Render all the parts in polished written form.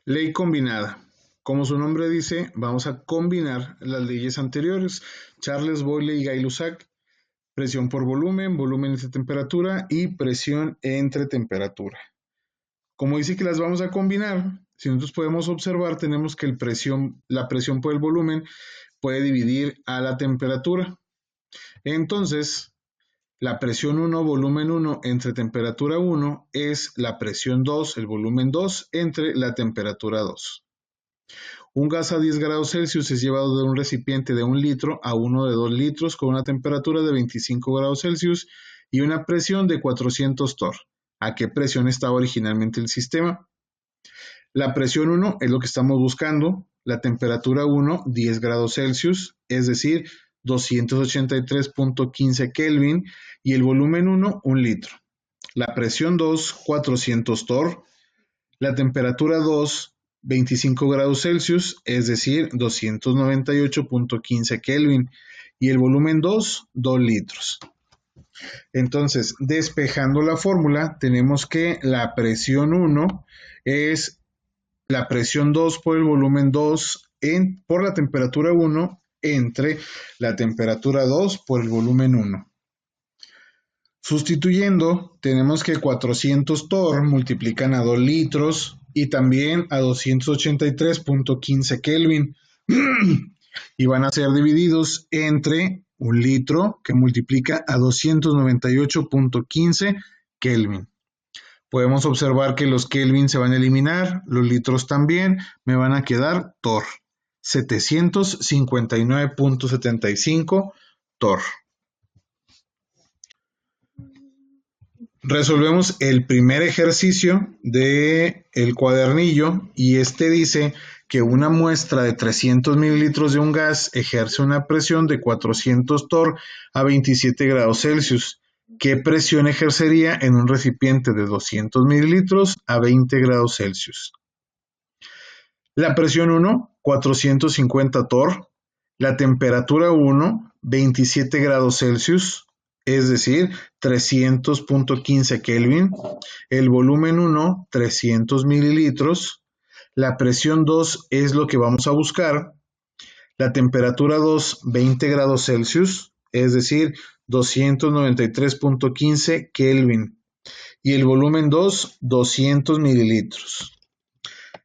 Ley combinada. Como su nombre dice, vamos a combinar las leyes anteriores, Charles Boyle y Gay-Lussac, presión por volumen, volumen entre temperatura y presión entre temperatura. Como dice que las vamos a combinar, si nosotros podemos observar, tenemos que la presión por el volumen puede dividir a la temperatura. Entonces, la presión 1, volumen 1 entre temperatura 1 es la presión 2, el volumen 2 entre la temperatura 2. Un gas a 10 grados Celsius es llevado de un recipiente de 1 litro a uno de 2 litros con una temperatura de 25 grados Celsius y una presión de 400 torr. ¿A qué presión estaba originalmente el sistema? La presión 1 es lo que estamos buscando, la temperatura 1, 10 grados Celsius, es decir, 283.15 Kelvin, y el volumen 1, 1 litro. La presión 2, 400 torr. La temperatura 2, 25 grados Celsius, es decir, 298.15 Kelvin, y el volumen 2, 2 litros. Entonces, despejando la fórmula, tenemos que la presión 1 es la presión 2 por el volumen 2 por la temperatura 1 entre la temperatura 2 por el volumen 1. Sustituyendo, tenemos que 400 torr multiplican a 2 litros y también a 283.15 Kelvin y van a ser divididos entre 1 litro que multiplica a 298.15 Kelvin. Podemos observar que los Kelvin se van a eliminar, los litros también, me van a quedar torr, 759.75 torr. Resolvemos el primer ejercicio del cuadernillo y este dice que una muestra de 300 mililitros de un gas ejerce una presión de 400 torr a 27 grados Celsius. ¿Qué presión ejercería en un recipiente de 200 mililitros a 20 grados Celsius? La presión 1, 450 torr. La temperatura 1, 27 grados Celsius, es decir, 300.15 Kelvin. El volumen 1, 300 mililitros. La presión 2 es lo que vamos a buscar. La temperatura 2, 20 grados Celsius, es decir, 293.15 Kelvin. Y el volumen 2, 200 mililitros.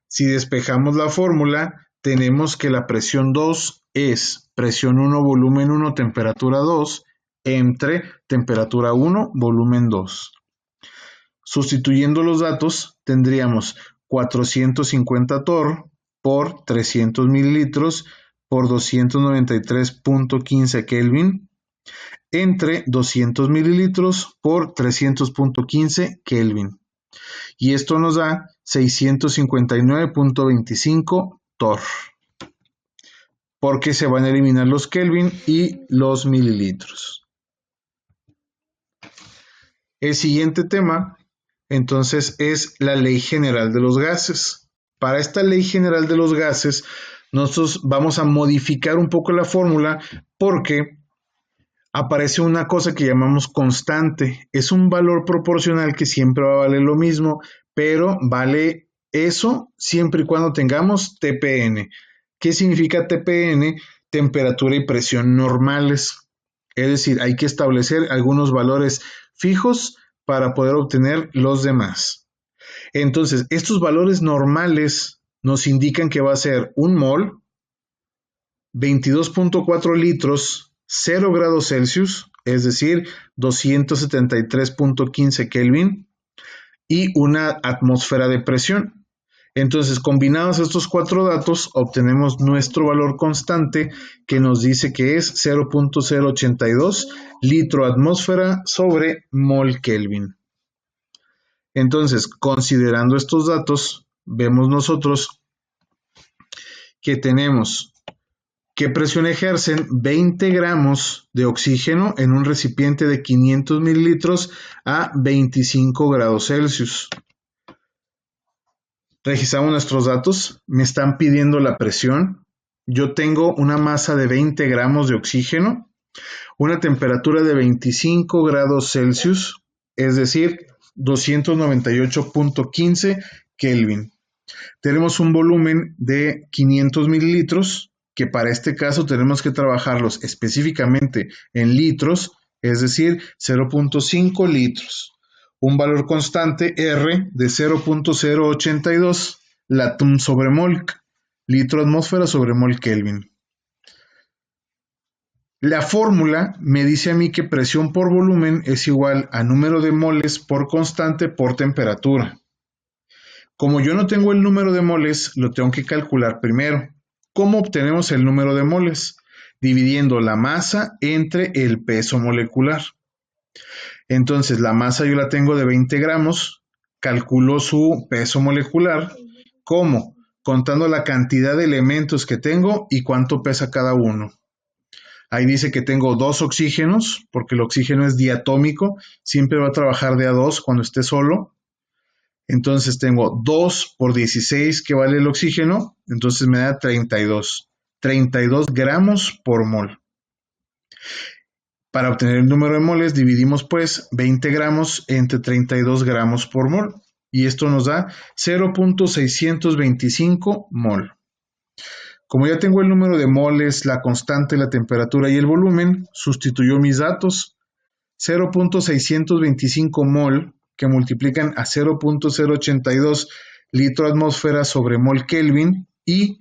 Si despejamos la fórmula, tenemos que la presión 2 es presión 1, volumen 1, temperatura 2, entre temperatura 1, volumen 2. Sustituyendo los datos, tendríamos 450 torr por 300 mililitros por 293.15 Kelvin entre 200 mililitros por 300.15 Kelvin. Y esto nos da 659.25 torr. Porque se van a eliminar los Kelvin y los mililitros. El siguiente tema, entonces, es la ley general de los gases. Para esta ley general de los gases, nosotros vamos a modificar un poco la fórmula porque aparece una cosa que llamamos constante. Es un valor proporcional que siempre va a valer lo mismo, pero vale eso siempre y cuando tengamos TPN. ¿Qué significa TPN? Temperatura y presión normales. Es decir, hay que establecer algunos valores fijos para poder obtener los demás. Entonces, estos valores normales nos indican que va a ser un mol, 22.4 litros, 0 grados Celsius, es decir, 273.15 Kelvin, y una atmósfera de presión. Entonces, combinados estos cuatro datos, obtenemos nuestro valor constante que nos dice que es 0.082 litro atmósfera sobre mol Kelvin. Entonces, considerando estos datos, vemos nosotros que tenemos ¿qué presión ejercen 20 gramos de oxígeno en un recipiente de 500 mililitros a 25 grados Celsius? Registramos nuestros datos, me están pidiendo la presión, yo tengo una masa de 20 gramos de oxígeno, una temperatura de 25 grados Celsius, es decir, 298.15 Kelvin. Tenemos un volumen de 500 mililitros, que para este caso tenemos que trabajarlos específicamente en litros, es decir, 0.5 litros. Un valor constante R de 0.082 Latum sobre mol, litro atmósfera sobre mol Kelvin. La fórmula me dice a mí que presión por volumen es igual a número de moles por constante por temperatura. Como yo no tengo el número de moles, lo tengo que calcular primero. ¿Cómo obtenemos el número de moles? Dividiendo la masa entre el peso molecular. Entonces, la masa yo la tengo de 20 gramos, calculo su peso molecular. ¿Cómo? Contando la cantidad de elementos que tengo y cuánto pesa cada uno. Ahí dice que tengo 2 oxígenos, porque el oxígeno es diatómico, siempre va a trabajar de a 2 cuando esté solo. Entonces tengo 2 por 16 que vale el oxígeno, entonces me da 32. 32 gramos por mol. Para obtener el número de moles dividimos pues 20 gramos entre 32 gramos por mol. Y esto nos da 0.625 mol. Como ya tengo el número de moles, la constante, la temperatura y el volumen, sustituyo mis datos. 0.625 mol que multiplican a 0.082 litro atmósfera sobre mol Kelvin y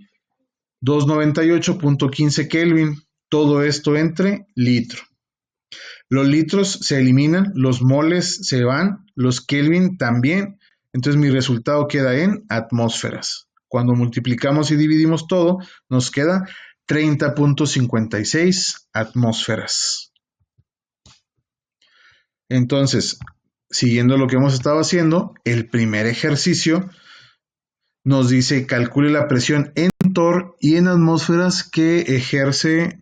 298.15 Kelvin. Todo esto entre litro. Los litros se eliminan, los moles se van, los Kelvin también. Entonces mi resultado queda en atmósferas. Cuando multiplicamos y dividimos todo, nos queda 30.56 atmósferas. Entonces, siguiendo lo que hemos estado haciendo, el primer ejercicio nos dice calcule la presión en torr y en atmósferas que ejercen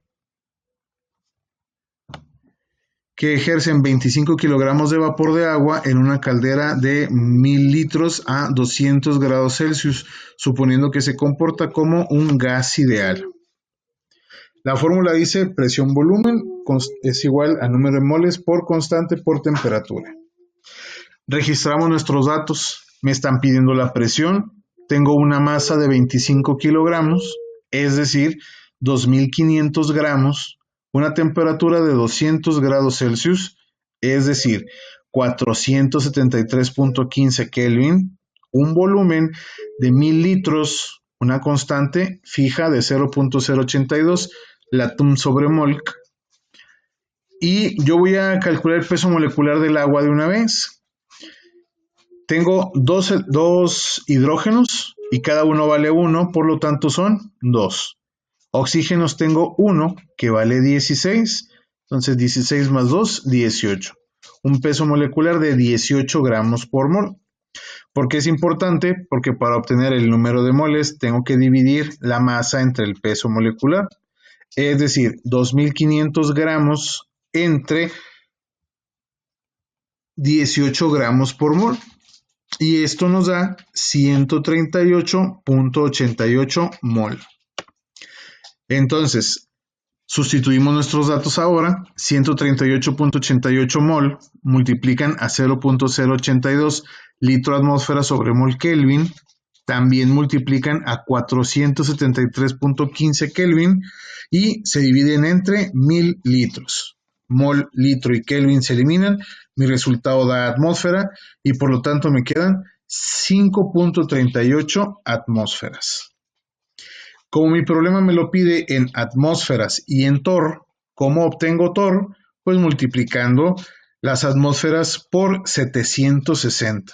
25 kilogramos de vapor de agua en una caldera de 1000 litros a 200 grados Celsius, suponiendo que se comporta como un gas ideal. La fórmula dice presión-volumen es igual a número de moles por constante por temperatura. Registramos nuestros datos. Me están pidiendo la presión. Tengo una masa de 25 kilogramos, es decir, 2500 gramos. Una temperatura de 200 grados Celsius, es decir, 473.15 Kelvin, un volumen de 1000 litros, una constante fija de 0.082 Latum sobre mol. Y yo voy a calcular el peso molecular del agua de una vez. Tengo dos hidrógenos y cada uno vale 1, por lo tanto son 2. Oxígenos tengo 1 que vale 16, entonces 16 más 2, 18. Un peso molecular de 18 gramos por mol. ¿Por qué es importante? Porque para obtener el número de moles tengo que dividir la masa entre el peso molecular. Es decir, 2500 gramos entre 18 gramos por mol. Y esto nos da 138.88 mol. Entonces, sustituimos nuestros datos ahora. 138.88 mol multiplican a 0.082 litro atmósfera sobre mol Kelvin. También multiplican a 473.15 Kelvin y se dividen entre 1000 litros. Mol, litro y Kelvin se eliminan. Mi resultado da atmósfera y por lo tanto me quedan 5.38 atmósferas. Como mi problema me lo pide en atmósferas y en torr, ¿cómo obtengo torr? Pues multiplicando las atmósferas por 760.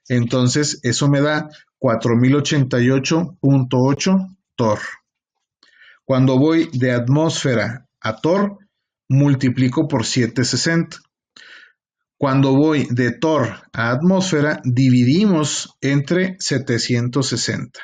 Entonces eso me da 4088.8 torr. Cuando voy de atmósfera a torr, multiplico por 760. Cuando voy de torr a atmósfera, dividimos entre 760.